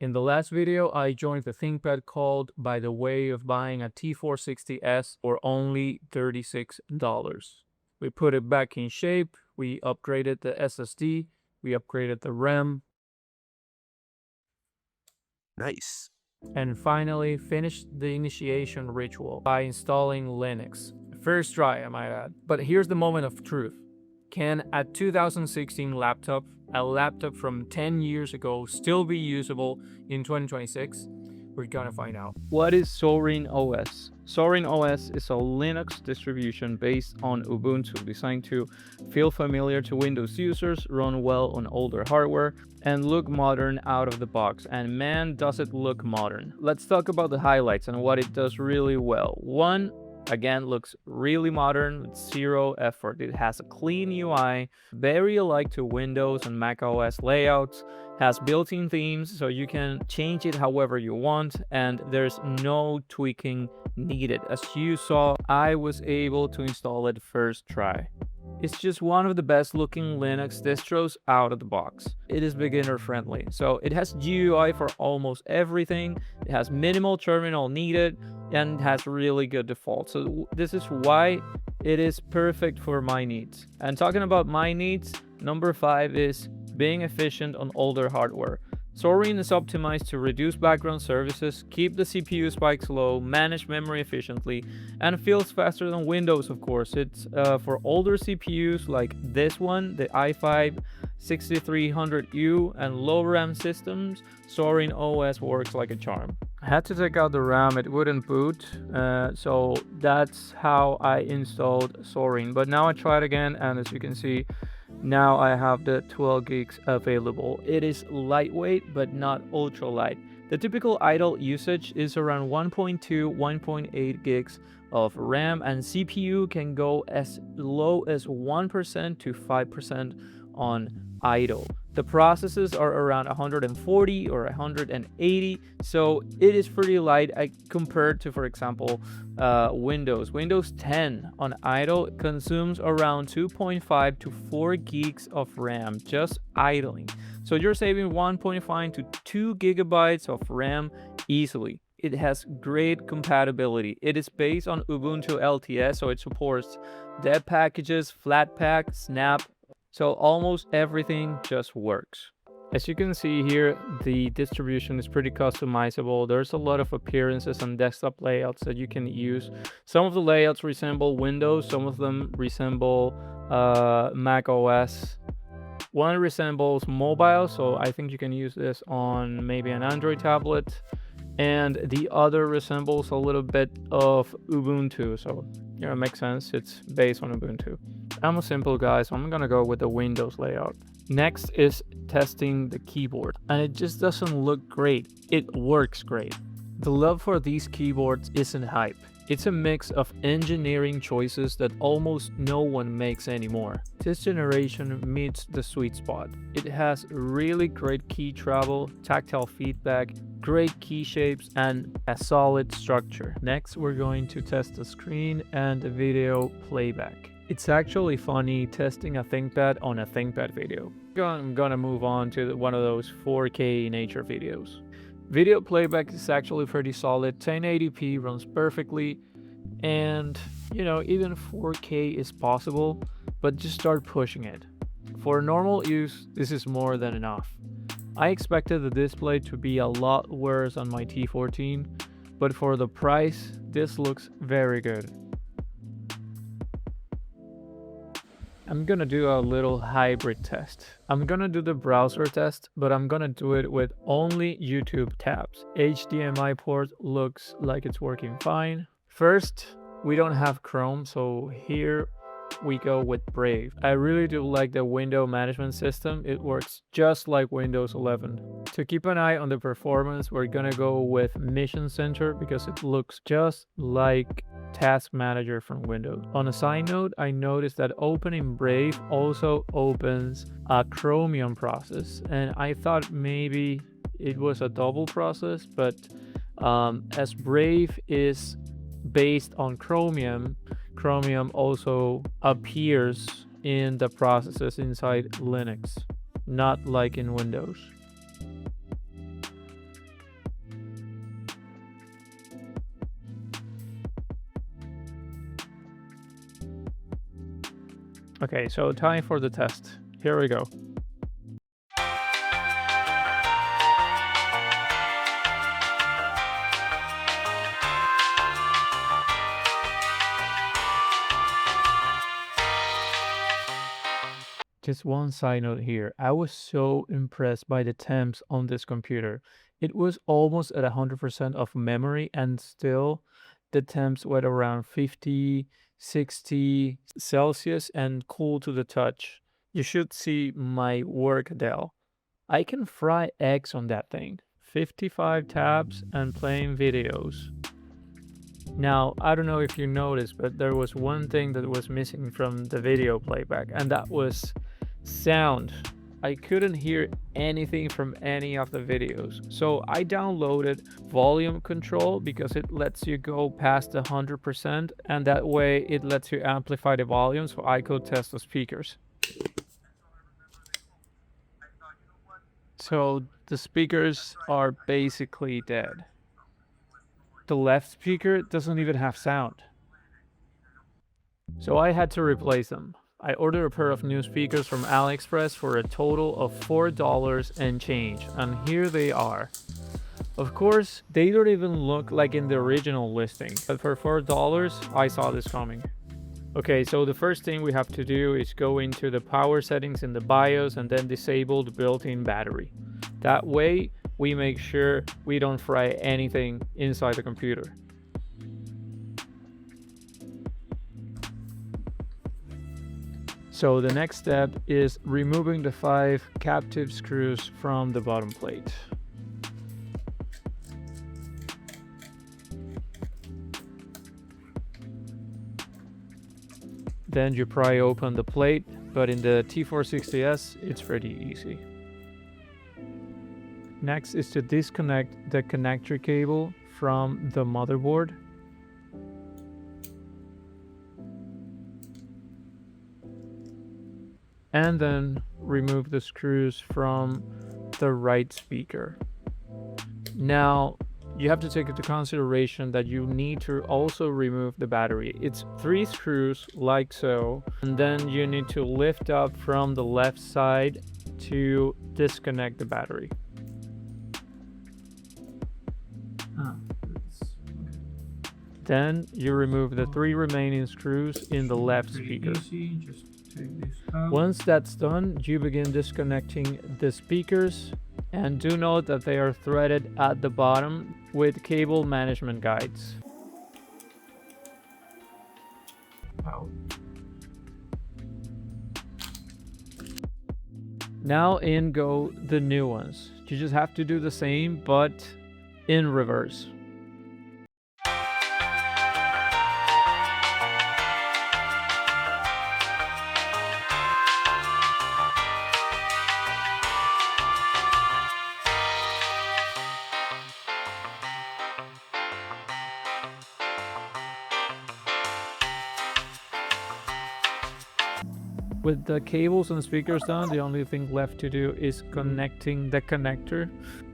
In the last video, I joined the ThinkPad called by the way of buying a T460S for only $36. We put it back in shape, we upgraded the SSD, we upgraded the RAM, Nice. and finally finished the initiation ritual by installing Linux. First try, I might add. But here's the moment of truth. Can a 2016 laptop, a laptop from 10 years ago, still be usable in 2026? We're gonna find out. What is Zorin OS? Zorin OS is a Linux distribution based on Ubuntu, designed to feel familiar to Windows users, run well on older hardware, and look modern out of the box. And man, does it look modern. Let's talk about the highlights and what it does really well. One, again, looks really modern with zero effort. It has a clean UI, very alike to Windows and Mac OS layouts, has built-in themes so you can change it however you want, and there's no tweaking needed. As you saw, I was able to install it first try. It's just one of the best looking Linux distros out of the box. It is beginner friendly, so it has GUI for almost everything, it has minimal terminal needed, and has really good defaults. So this is why it is perfect for my needs. And talking about my needs, number 5 is being efficient on older hardware. Zorin is optimized to reduce background services, keep the CPU spikes low, manage memory efficiently, and feels faster than Windows, of course. It's for older CPUs like this one, the i5 6300U, and low RAM systems, Zorin OS works like a charm. I had to take out the RAM, it wouldn't boot, so that's how I installed Zorin. But now I tried again, and as you can see, now I have the 12 gigs available. It is lightweight, but not ultra light. The typical idle usage is around 1.2, 1.8 gigs of RAM, and CPU can go as low as 1% to 5% on idle. The processes are around 140 or 180, so it is pretty light compared to, for example, Windows. Windows 10 on idle consumes around 2.5 to 4 gigs of RAM just idling. So you're saving 1.5 to 2 gigabytes of RAM easily. It has great compatibility. It is based on Ubuntu LTS, so it supports deb packages, Flatpak, Snap. So almost everything just works. As you can see here, the distribution is pretty customizable. There's a lot of appearances and desktop layouts that you can use. Some of the layouts resemble Windows, some of them resemble Mac OS. One resembles mobile, so I think you can use this on maybe an Android tablet. And the other resembles a little bit of Ubuntu, so yeah, it makes sense. It's based on Ubuntu. I'm a simple guy, so I'm gonna go with the Windows layout. Next is testing the keyboard, and it just doesn't look great. It works great. The love for these keyboards isn't hype. It's a mix of engineering choices that almost no one makes anymore. This generation meets the sweet spot. It has really great key travel, tactile feedback, great key shapes, and a solid structure. Next, we're going to test the screen and the video playback. It's actually funny testing a ThinkPad on a ThinkPad video. I'm gonna move on to one of those 4K nature videos. Video playback is actually pretty solid. 1080p runs perfectly, and you know, even 4K is possible, but just start pushing it. For normal use, this is more than enough. I expected the display to be a lot worse on my T14, but for the price, this looks very good. I'm gonna do a little hybrid test. I'm gonna do the browser test, but I'm gonna do it with only YouTube tabs. HDMI port looks like it's working fine. First, we don't have Chrome, so here we go with Brave. I really do like the window management system. It works just like Windows 11. To keep an eye on the performance, we're gonna go with Mission Center because it looks just like Task Manager from Windows. On a side note, I noticed that opening Brave also opens a Chromium process, and I thought maybe it was a double process, but as Brave is based on Chromium, Chromium also appears in the processes inside Linux, not like in Windows. Okay, so time for the test. Here we go. Just one side note here. I was so impressed by the temps on this computer. It was almost at 100% of memory, and still the temps were around 50, 60 Celsius and cool to the touch. You should see my work, Dell. I can fry eggs on that thing. 55 tabs and playing videos. Now, I don't know if you noticed, but there was one thing that was missing from the video playback, and that was sound. I couldn't hear anything from any of the videos. So I downloaded volume control because it lets you go past the 100%, and that way it lets you amplify the volume so I could test the speakers. So the speakers are basically dead. The left speaker doesn't even have sound. So I had to replace them. I ordered a pair of new speakers from AliExpress for a total of $4 and change, and here they are. Of course, they don't even look like in the original listing, but for $4, I saw this coming. Okay, so the first thing we have to do is go into the power settings in the BIOS and then disable the built-in battery. That way, we make sure we don't fry anything inside the computer. So the next step is removing the 5 captive screws from the bottom plate. Then you pry open the plate, but in the T460S it's pretty easy. Next is to disconnect the connector cable from the motherboard. And then remove the screws from the right speaker. Now, you have to take into consideration that you need to also remove the battery. It's 3 screws like so, and then you need to lift up from the left side to disconnect the battery. Then you remove the 3 remaining screws in the left speaker. Once that's done, you begin disconnecting the speakers, and do note that they are threaded at the bottom with cable management guides. Now in go the new ones. You just have to do the same, but in reverse. With the cables and speakers done, the only thing left to do is connecting the connector.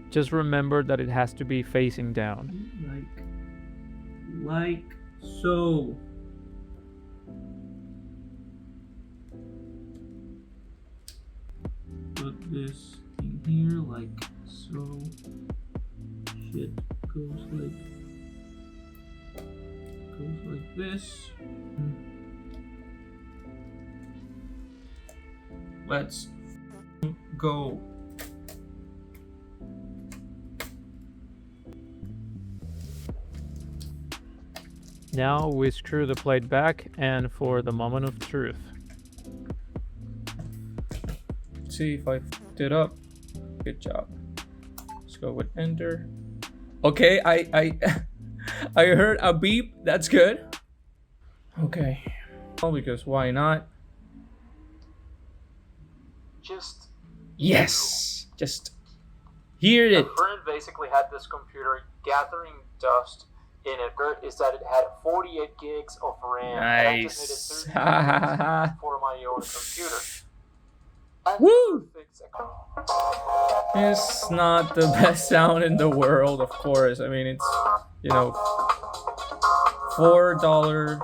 Just remember that it has to be facing down. Like so. Put this thing here like so. Shit goes like this. Let's go. Now we screw the plate back, and for the moment of truth. Let's see if I fucked it up. Good job. Let's go with enter. Okay, I I heard a beep. That's good. Okay. Well, because why not? Just hear it. A friend basically had this computer gathering dust in it. Is that it had 48 gigs of RAM, and I just needed 30 gigs for my own computer. Woo! It's not the best sound in the world, of course. I mean, it's, you know, $4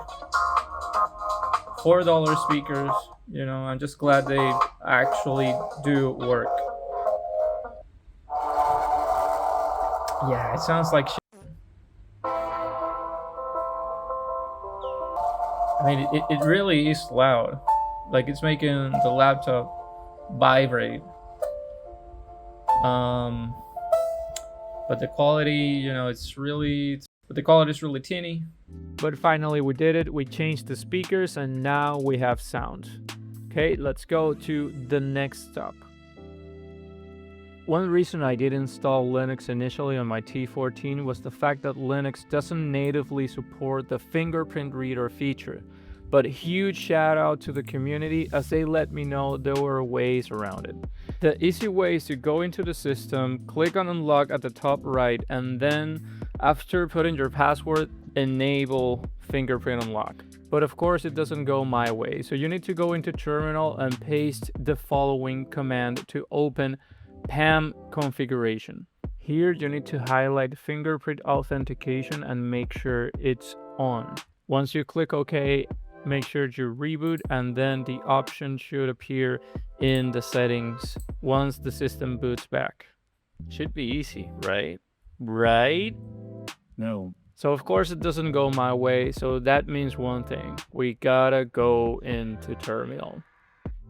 speakers You know, I'm just glad they actually do work. Yeah, it sounds like shit. I mean, it really is loud. Like, it's making the laptop vibrate. But the quality, you know, the quality is really teeny. But finally we did it. We changed the speakers and now we have sound. Okay, let's go to the next stop. One reason I did install Linux initially on my T14 was the fact that Linux doesn't natively support the fingerprint reader feature. But huge shout out to the community as they let me know there were ways around it. The easy way is to go into the system, click on unlock at the top right, and then after putting your password, enable fingerprint unlock. But of course it doesn't go my way, so you need to go into terminal and paste the following command to open PAM configuration. Here you need to highlight fingerprint authentication and make sure it's on. Once you click OK, make sure to reboot and then the option should appear in the settings once the system boots back. Should be easy, right? Right? No. So of course it doesn't go my way, so that means one thing. We gotta go into terminal.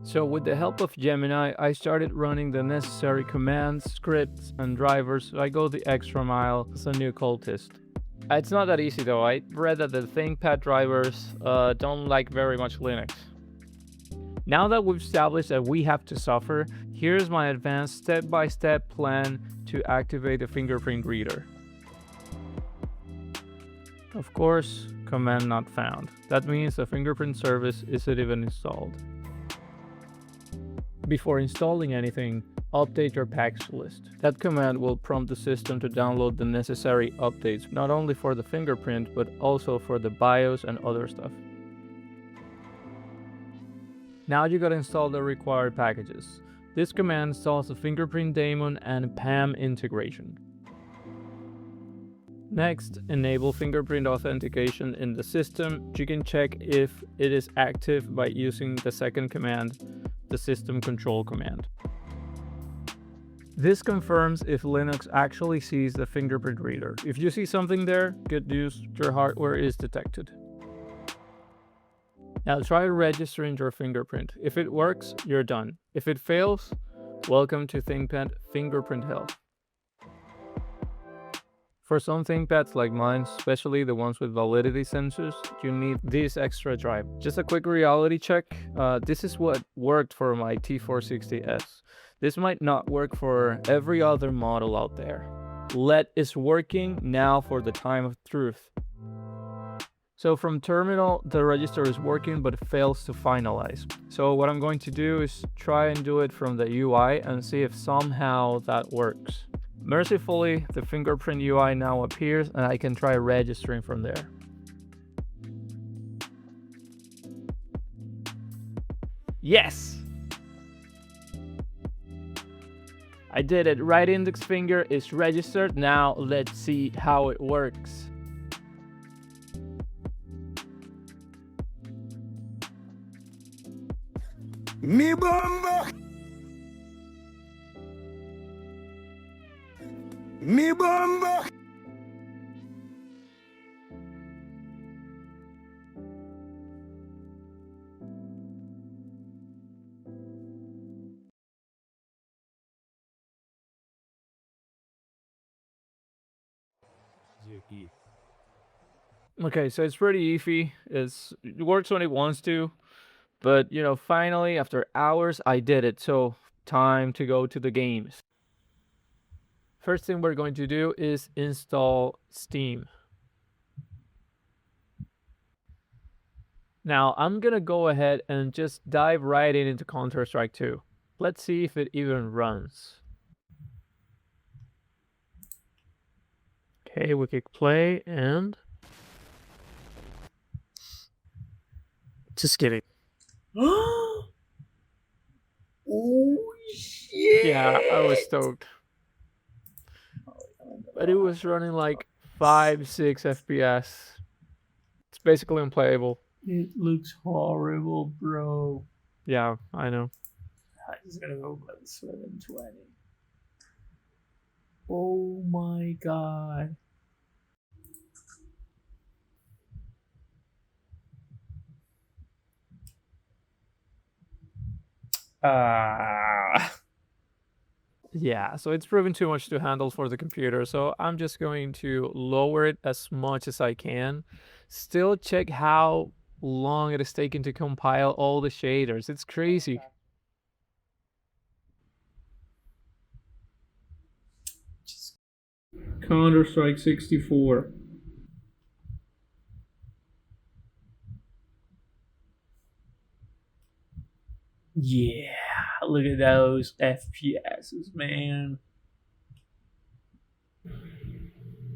So with the help of Gemini, I started running the necessary commands, scripts, and drivers, so I go the extra mile as a new cultist. It's not that easy though. I read that the ThinkPad drivers don't like very much Linux. Now that we've established that we have to suffer, here's my advanced step-by-step plan to activate the fingerprint reader. Of course, command not found. That means the fingerprint service isn't even installed. Before installing anything, update your package list. That command will prompt the system to download the necessary updates, not only for the fingerprint, but also for the BIOS and other stuff. Now you gotta install the required packages. This command installs the fingerprint daemon and PAM integration. Next, enable fingerprint authentication in the system. You can check if it is active by using the second command, the system control command. This confirms if Linux actually sees the fingerprint reader. If you see something there, good news, your hardware is detected. Now try registering your fingerprint. If it works, you're done. If it fails, welcome to ThinkPad Fingerprint Health. For some ThinkPads like mine, especially the ones with validity sensors, you need this extra drive. Just a quick reality check. This is what worked for my T460S. This might not work for every other model out there. Let is working now for the time of truth. So from terminal, the register is working but it fails to finalize. So what I'm going to do is try and do it from the UI and see if somehow that works. Mercifully, the fingerprint UI now appears and I can try registering from there. Yes! I did it. Right index finger is registered. Now let's see how it works. Me bomba! Me bomba! Okay, so it's pretty iffy. It works when it wants to. But, you know, finally, after hours, I did it. So, time to go to the games. First thing we're going to do is install Steam. Now, I'm going to go ahead and just dive right into Counter-Strike 2. Let's see if it even runs. Okay, we click play and... Just kidding. Oh shit! Yeah, I was stoked. But it was running like 5-6 FPS. It's basically unplayable. It looks horrible, bro. Yeah, I know. I'm just gonna go by 720. Oh my god. Yeah, so it's proven too much to handle for the computer, so I'm just going to lower it as much as I can. Still check how long it is taking to compile all the shaders. It's crazy. Counter-Strike 64. Yeah, look at those FPSs, man.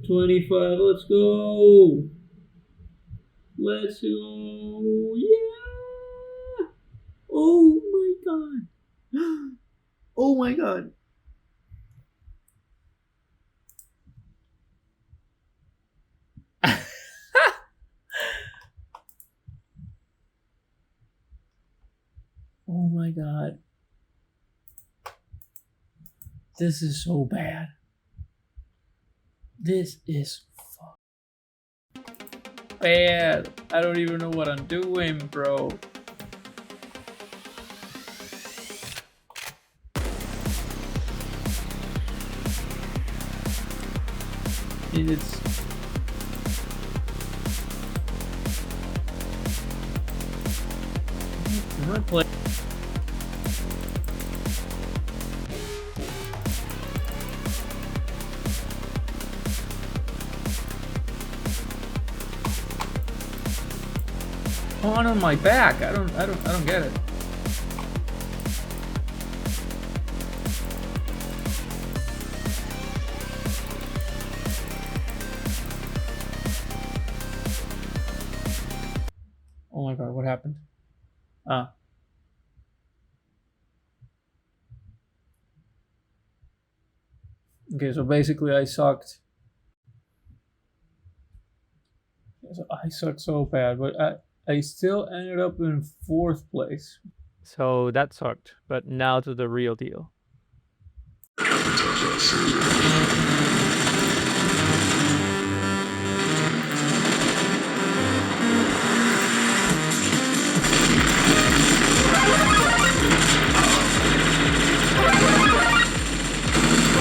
25, let's go! Let's go! Yeah! Oh my god. Oh my god. Oh my god. This is so bad. This is bad. I don't even know what I'm doing, bro. It's not play. On my back. I don't get it. Oh my god, what happened? Ah. Okay, so basically I sucked. I sucked so bad, but I still ended up in 4th place. So that sucked, but now to the real deal.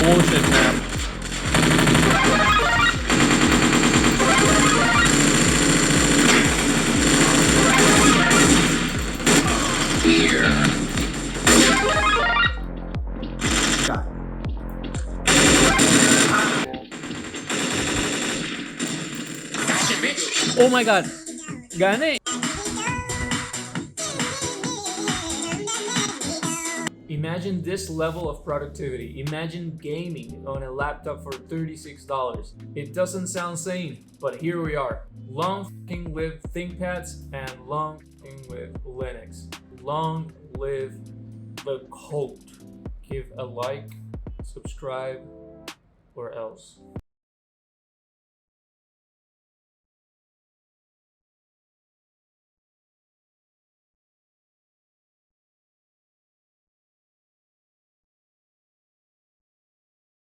Bullshit, man. Oh my god. Gane. Imagine this level of productivity. Imagine gaming on a laptop for $36. It doesn't sound sane, but here we are. Long f***ing live ThinkPads and long f***ing live Linux. Long live the cult. Give a like, subscribe, or else.